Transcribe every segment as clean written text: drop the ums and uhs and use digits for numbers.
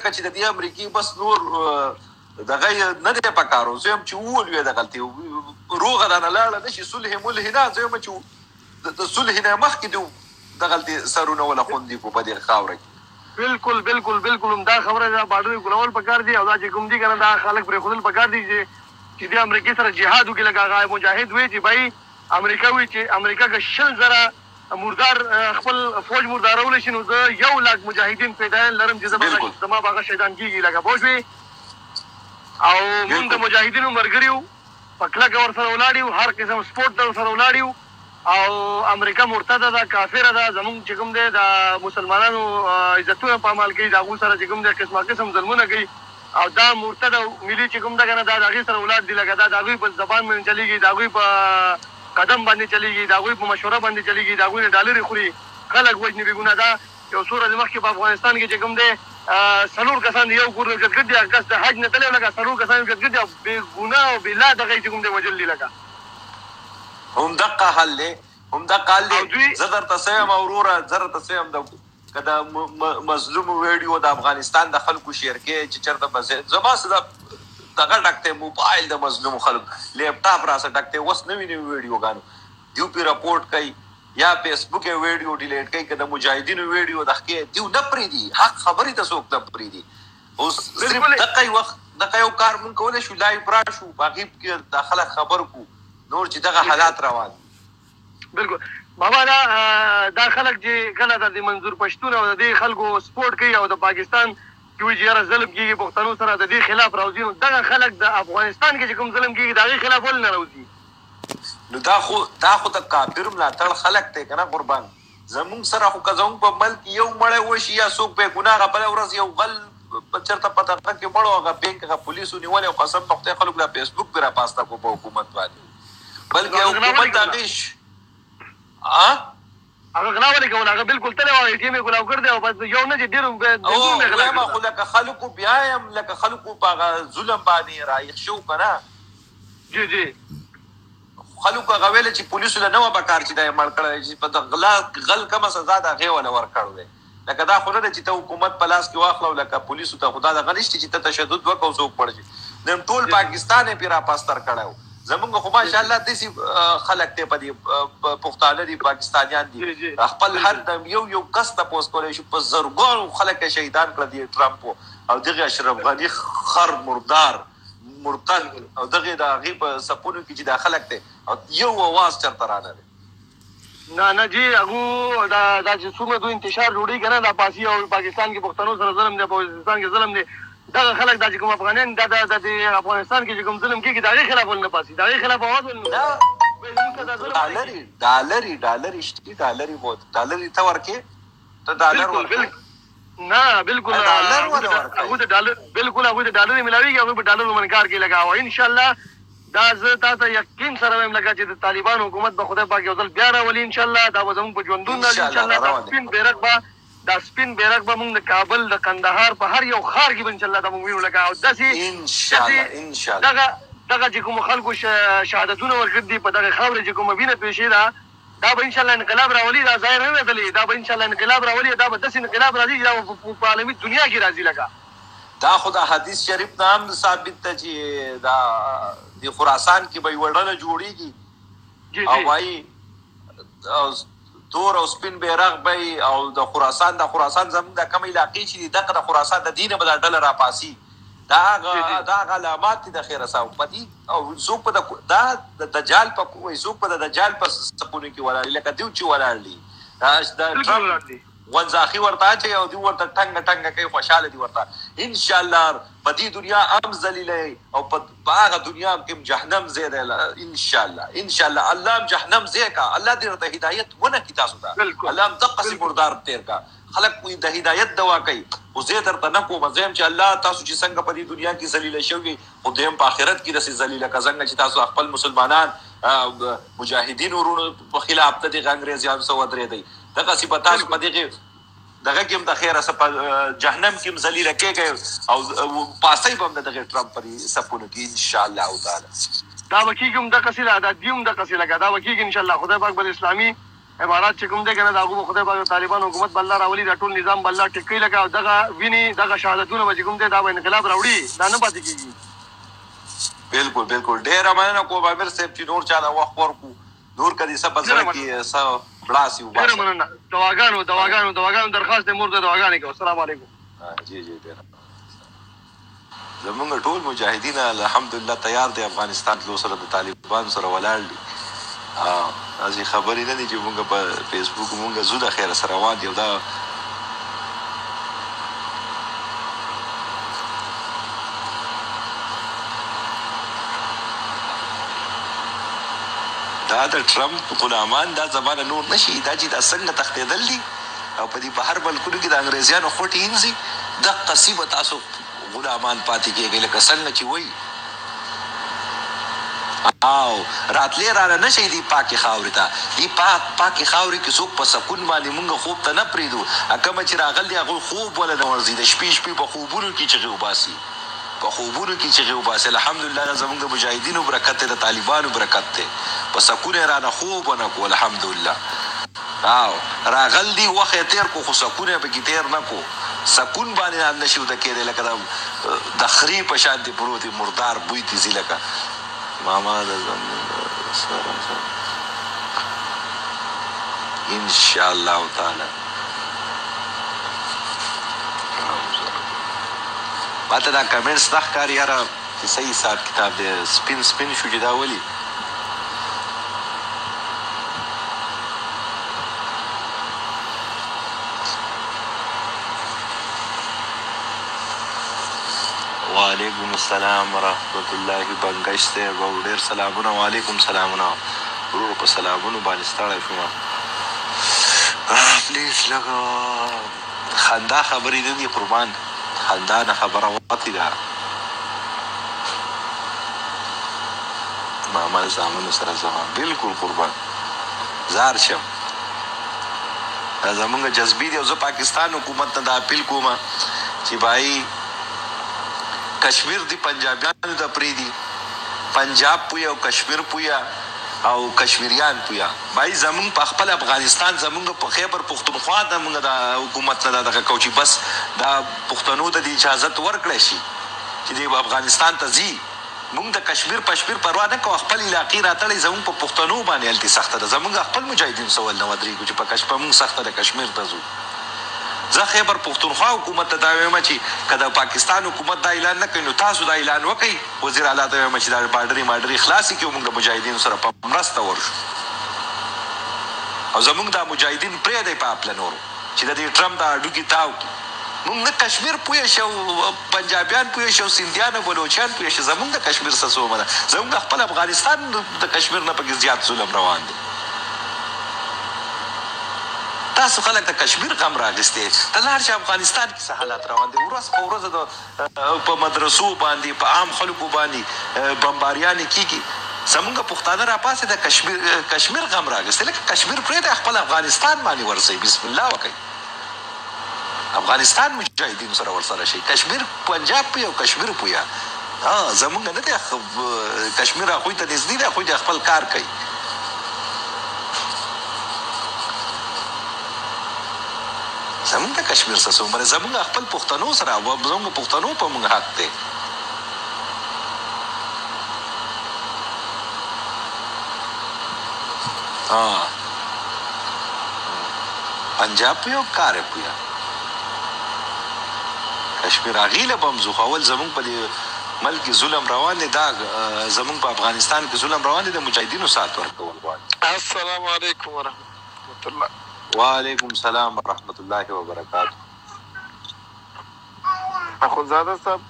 چې د دې امریکای بس نور دغه نه دی پکارو زه هم چې وولوي د غلطي روغه دا لاړه نشي صلح ملح نه زه هم چې د صلح نه مخکې دی د غلطي سرونه ولا خوندي کو په دې خاوره کې بالکل دا خبره ده باډر کولول پکار دي او دا چې کوم دي کنه دا خلک پرې خودل پکار دي چې د امریکای سره جهاد وکړي لکه مجاهد وي چې بھائی امریکا وي چې امریکا که 60,000 مردار خپل فوج مردارول شي نو زه 1,00,000 مجاهدین پیدا لرم چې زما باغه شیطان کېږي لکه پوه شوې او موږ د مجاهدینو ملګري یو په کلکه ورسره ولاړ یو هر قسم سپورټ ته ورسره ولاړ یو او امریکا مرتده ده کافره ده زمونږ چې کوم دی د مسلمانانو عزتونه پامال کوي د هغوی سره چې کوم دی قسمه قسم ظلمونه کوي او دا مرتده ملي چې کوم ده که نه دا د هغې سره ولاړ دي لکه دا د هغوی په زبان باندې چلېږي د هغوی په قدم باندې چلېږي د هغوی په مشوره باندې چلېږي د هغوی نه ډالرې خوري خلک وژني بې ګناه دا یو څو ورځې مخکې په افغانستان کې چې کوم دی 4 کسان د یو کور نه ګډ دي هغه کس د حج نه تللی و لکه 4 کسان ګډ دي او بې ګناه او بې لا دغه چې کوم دی وژل دي لکه همدغه حل دی زه درته سیم وروره زه درته سیم که د مظلوم ویډیو د افغانستان د خلکو شیر کې چې چېرته به زما څه دغه ډک دی موبایل د مظلوم خلکو لیپټاپ راسه ډک دی اوس نوي نوي ویډیوګانو دیو پې رپورټ کوي یا فیسبوک یې ویډیو ډیلیټ کوي که د مجاهدینو ویډیو دغه دیو نه پرېږدي حق خبرې ته څوک نه پرېږدي اوس صرف دغه وخت دغه یو کار مونږ کولی شو لایو راشو په هغې کې د خلک خبر کړو نور چې دغه حالات روان بالکل بابا دا خلک چې کله د منظور پښتون او د دې خلکو سپورټ کوي او د پاکستان کې وایي چې یاره ظلم کېږي پښتنو سره د دې خلاف راوځي نو دغه خلک د افغانستان کې چې کوم ظلم کېږي د هغې خلاف ولې نه راوځي نو دا خو د کافر ملاتړ خلک دی که نه قربان زمونږ سره خو که زمونږ په ملک یو مړی وشي یا څوک بې ګناه بله ورځ یو غل چېرته په دغه کې مړ و هغه بینک هغه پولیسو نیولی او قسم په خدای خلکو دا فیسبوک پرې راپاسته کړو په حکومت باندې بلکې حکومت د هغې هغه غلا ولې کول هغه بالکل تللی و ATM یې غلاو کړی دی او بس یو نه چې ډېر وایم خو لکه خلکو بیا یم لکه خلکو په هغه ظلم باندې رایق شو که نه جی خلکو هغه ویله چې پولیسو له نه وه پکار چې دا یې مړ کړی چې په د غل کمه سزا د هغې وله ورکړی دی لکه دا خو نه ده چې ته حکومت په لاس کې واخله او لکه پولیسو ته خو دا دغه نشته چې ته تشدد وکړه او څوک مړ شي نن ټول پاکستان یې پرې راپاستر کړی و زمونږ خو ماشاءالله داسې خلک دی په دې پښتانه دي پاکستانیان دي خپل هر یو کس تپوس کولی شو په زرګونو خلک یې شهیدان کړه دي ټرمپ او دغې اشرف غني خر مردار مرتد او دغې د هغې په سپونو کې چې دا خلک دی او یو اواز چېرته رانه دی نه جی هغو دا چې څومره دوی انتشار جوړېږي که نه دا پاسي او پاکستان کې پښتنو سره ظلم دی پاکستان کې ظلم دی دغه خلک دا چې کوم افغانان دا د افغانستان کې چې کوم ظلم کېږي د هغې خلاف ولې نه پاسي د هغې خلاف اواز ډالري شتي ډالري ته ورکې ته ډالر ورکې نه بالکل هغوی د ډالرې ملاوېږي هغوی په ډالرو باندې کار کوي لکه او انشاءالله دا زه تا ته یقین سره وایم لکه چې د طالبان حکومت به خدای پاک یو ځل بیا راولي انشاءالله دا به زموږ په ژوندون راځي انشاءالله دا سپین بیرغ به موږ د کابل د کندهار په هر یو ښار کې به انشاءالله دا موږ وینو لکه او داسې دغه چې کومو خلکو شهادتونه ورکړي دي په دغه خاوره چې کومه وینه پیشې ده دا به انشاءالله انقلاب راولي دا ظاهر نه دی دا به انشاءالله انقلاب راولي دا به داسې انقلاب راځي چې دا په عالمي دنیا کې راځي لکه دا خو د حدیث شریف نه هم ثابت ده چې دا د خراسان کې به یوه ډله جوړېږي او وایي تور او سپین بیرغ به او د خراسان زموږ د کومه علاقې چې دي دغه د خراسان د دینه به دا ډله راپاسي دا هغه علامات دي د خیره صاحب په دي او څوک په دا د دجال په څوک په د دجال په سپونو کې ولاړ لکه دیو چې ولاړ دي د ټرمپ غونځاخي ورته اچوي او دوی ورته ټنګه کوي خوشحاله دي ورته انشاءالله په دې دنیا هم ذلیلی او په هغه دنیا کې جهنم ځای دی انشاءالله الله هم جهنم ځای کا الله دې ورته هدایت ونه کړي تاسو ته الله هم دقسې مردار تېر کا خلک د هدایت دوا کوي خو زه درته نه کوم زه یم چې الله تاسو چې څنګه په دې دنیا کې ذلیله شوي خو دویم په آخرت کې داسې ذلیله که څنګه چې تاسو خپل مسلمانان مجاهدین ورونو په خلاف ته دغه انګریزیانو سره ودرېدئ دغسې به تاسو په دغه کې هم د خیره جهنم کې هم ذلیله کېږئ او پاسئ به هم د دغې ټرمپ په سپونو کې انشاءالله تعالی دا به کېږي هم دقسې دا دوی هم دقسې لکه دا به کېږي انشاءالله خدای پاک به د اسلامي عبارات چې کوم دی که نه د هغو به خدای پاک طالبان حکومت به الله راولي دا ټول نظام به الله ټیک کوي لکه دغه وینې دغه شهادتونه به چې کوم دی دا به انقلاب راوړي دا نه پاتې کېږي. بالکل بالکل ډېره مننه کوم امیر صاحب چې نور چا ته وخت ورکړو نور که دې څه په زړه کې څه بړاسي وباسه. ډېره مننه. دواګانو درخواست دی مور ته دواګانې کوو. السلام علیکم. جی زمونږ ټول مجاهدین الحمدلله تیار دی افغانستان تلو سره د طالبانو سره ولاړ دي. داسې خبرې نه دي چې مونږ په فیسبوک مونږ زو د خیره سره روان دي او دا د ټرمپ غلامان دا زمانه نور نشي دا چې دا څنګه تښتېدل دي او په دې بهر ملکونو کې د انګریزیانو خوټې اینځي دقه سیمه تاسو غلامان پاتې کېږي لکه څنګه چې وایي او راتلې رانه نشي دي پاکې خاورې ته دي پاکې خاورې کې څوک په سکون باندې مونږ خوب ته نه پرېږدو کومه چې راغلي هغوی خوب وله نه ورځي د شپې په خوبونو کې چغې وباسي الحمدلله دا زمونږ د مجاهدینو برکت دی د طالبانو برکت دی په سکون یې رانه خوب ونه کړو الحمدلله او راغل دي وخت یې تېر کړو خو سکون یې پکې تېر نه کړو سکون باندې نشي ورته کېدی لکه د خري په شان دې پروت دی مردار بوی تې ځي لکه ماما د انشاءالله تعالی ماته دا کمنټس نه ښکاري یاره چې صحیح حساب کتاب دی سپین شو چې دا ولي وعلیکم السلام ورحمت الله بنګش صاحب او ډېر سلامونه وعلیکم سلامونه ورور په سلامونو باندې ستړی شوم پلیز لږه خندا خبرې نه دي قربان خندا نه خبره وتې ده ماما زامنو سره زما بلکل قربان زار شم دا زمونږ جذبې دي او زه پاکستان حکومت ته دا اپیل کوم چې بھائی کشمیر دی پنجابیانو ته پرېږدي پنجاب پویا او کشمیر پویا او کشمیریان پویا بھائی زمونږ په خپل افغانستان زمونږ په خیبر پختونخوا د موږ د حکومت نه دغه کو چې بس دا پښتنو ته د اجازت ورکړی شي چې د افغانستان ته ځي موږ د کشمیر پروا نه کوو خپل علاقې راتلی زمونږ په پښتنو باندې هلتې سخته ده زمونږ خپل مجاهدین سول نه ودرېږو چې په موږ سخته ده کشمیر ته ځو زه خیبر پختونخوا حکومت ته دا وایم چې که د پاکستان حکومت دا اعلان نه کوي نو تاسو دا اعلان وکئ وزیر اعلی ته وایم چې دا باډرې خلاصې کړي موږ د مجاهدینو سره په مرسته ورشو او زمونږ دا مجاهدین پرېږدئ په اپله نورو چې د دې ټرمپ دا هډوکي تاو کړي موږ نه کشمیر پوه شو پنجابیان پوه شو سندیان او بلوچیان پوه شو زمونږ د کشمیر څه څومره ده زمونږ خپل افغانستان د کشمیر نه پکې زیات ظلم روان دی تاسو خلک د کشمیر غم راغستې ته لاړ چې افغانستان کې څه حالات روان دي ورځ په ورځ په مدرسو باندې په عام خلکو باندې بمباریانې کېږي زمونږ پښتانه راپاسې د کشمیر غم راغستې لکه کشمیر پرېږدئ خپل افغانستان باندې ورسئ بسم الله وکئ افغانستان مجاهدینو سره ورسره شي کشمیر پنجاب پویا او کشمیر پویا زمونږ نه دی کشمیر هغوی ته نږدې دی هغوی د خپل کار کوي زمونږ د کشمیر څه څومره زمونږ خپل پښتنو سره زمونږ پښتنو په موږ حق دی پنجاب پویا کار پویا کشمیر هغې له به هم ځو خو اول زمونږ په دې ملک کې ظلم روان دی دا زمونږ په افغانستان کې ظلم روان دی د مجاهدینو سات ورکول غواړي السلام علیکم ورحمت الله وعلیکم السلام ورحمت الله وبرکاتہ اخوندزاده صاحب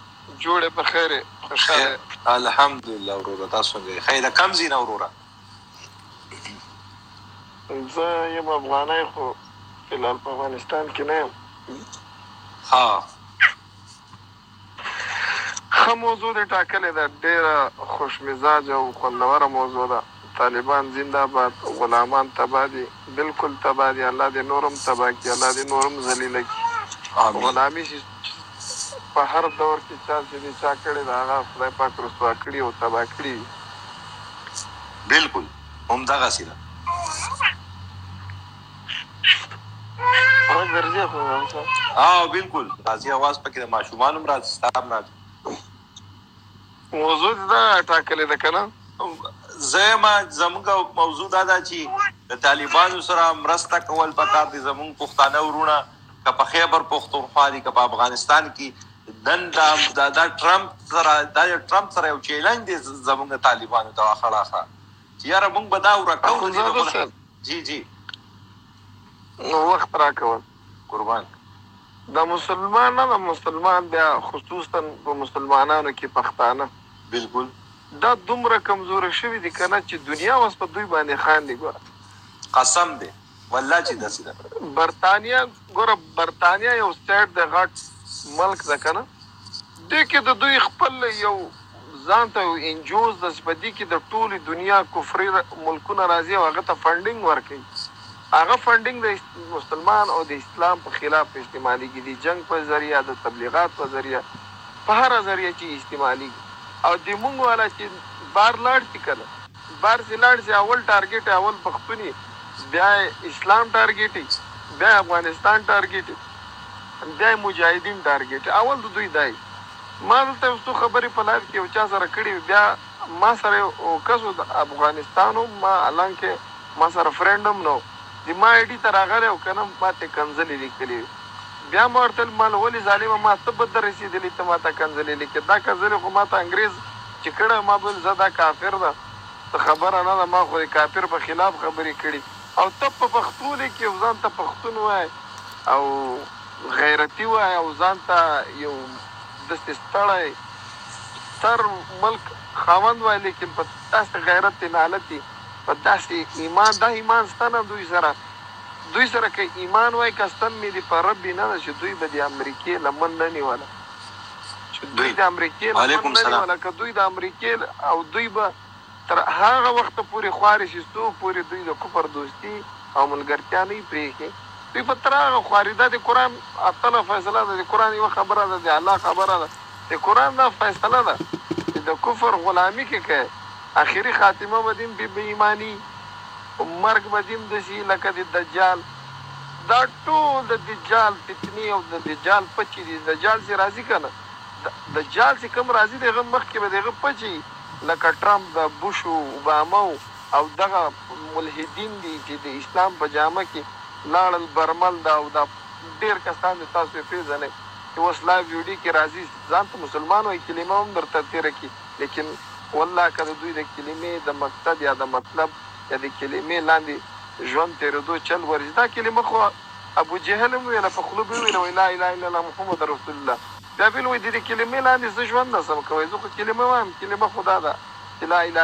جوړې په خیر خوشاله الحمدلله وروره تاسو څنګه خیر کم ځای نه وروره زه یم افغانی خو فلحال په افغانستان کې نه یم ښه موضوع دې ټاکلې ده ډېره خوش مزاجه او خوندوره موضوع ده طالبان زنده باد غلامان تباه دي بالکل تباه دي الله دې نورم تباه کړي الله دې نورم ذلیله کړي غلامي په هر دور کې چا چې دې چا کړې ده هغه خدای پاک رسوا کړي او تباه کړي بالکل همدغسې ده بالکل راځي اواز پکې د ماشومان هم راځي ستاب نه موضوع دا ټاکلې ده که نه زمونږ موضوع دا ده چې د طالبانو سره مرسته کول پکار دي زمونږ پښتانه وروڼه که په خیبر پښتونخوا دي که په افغانستان کې نن دا ټرمپ سره یو چیلنج دی زمونږ طالبانو ته خلاصه چې یاره مونږ به دا ورکو جی نو وخت راکول قربان د مسلمان بیا خصوصا په مسلمانانو کې پښتانه بالکل دا دومره کمزوره شوي دي که نه چې دنیا اوس په دوی باندې خاندي ګوره قسم دی والله چې داسې ده برطانیه یو سټیټ د غټ ملک ده که نه دې کې د دوی خپل یو ځان ته یو انجوز د په دې کې د ټولې دنیا کفري ملکونه راځي او هغه ته فنډینګ ورکوي هغه فنډینګ د مسلمان او د اسلام په خلاف استعمالیږي د جنگ په ذریعه د تبلیغات په ذریعه په هر ذریعه چې استعمالیږي او د مونږ والا چې بار لاړ شي که نه بار چې لاړ شي اول ټارګېټ اول پښتوني بیا اسلام ټارګېټ بیا افغانستان ټارګېټ بیا مجاهدین ټارګېټ اول د دوی دی ما دلته یو څو خبرې په لایف کې یو چا سره کړي بیا ما سره یو کس د افغانستان ما حالانکې ما سره فرینډ هم نه د ما آی ډي ته راغلی او که نه ما ته کنځلې لیکلې بیا ما ورته ویل ما ولې ظالمه ما څه بد رسېدلي ته ما ته کنځلې لیکې دا کنځلې خو ما ته انګرېز چې کړی ما به ویل زه دا کافر ده څه خبره نه ده ما خو د کافر په خلاف خبرې کړي او ته په پښتو لیکې او ځان ته پښتون وایي او غیرتي وایي او ځان ته یو داسې ستړی ستر ملک خاوند وایي لیکن په داسې غیرت نالتي په داسې ایمان دا ایمان سته نه دوی سره که ایمان وای که ستن مې دي په رب نه ده چې دوی به د امریکې لمن نه نیوله چې دوی د امریکې لمن نه نیوله که دوی د امریکې او دوی به تر هغه وخته پورې خوارې شي څو پورې دوی د کفر دوستي او ملګرتیا نه پرېښي دوی به تر هغه خوارې دا د قرآن اتله فیصله ده د قرآن یوه خبره ده د الله خبره ده د قرآن دا فیصله ده چې د کفر غلامي کې کوي آخري خاتمه به دیم بې ایماني مرګ به دیم داسې لکه د دجال دا ټول د دجال فتنې او د دجال پچې دي دجال چې راځي که نه دجال چې کوم راځي د هغه مخکې به د هغه پچې لکه ټرمپ د بوش و اوباما او دغه ملحدین دي چې د اسلام په جامه کې لاړل برمل ده او دا ډېر کسان د تاسو یې پېژنئ چې اوس لایو ویډیو کې راځي ځان ته مسلمان وایي کلمه هم درته تېره کړي لیکن والله که د دوی د کلمې د مقصد یا د مطلب یا د کلمې لاندې ژوند تېرېدو چل ورځي دا کلمه خو ابو جهل هم ویله په خوله به ویله وایي لا اله الا الله محمد رسول الله بیا ویل وایي د دې کلمې لاندې زه ژوند نسم کوی زه خو کلمه وایم کلمه خو دا ده چې لا اله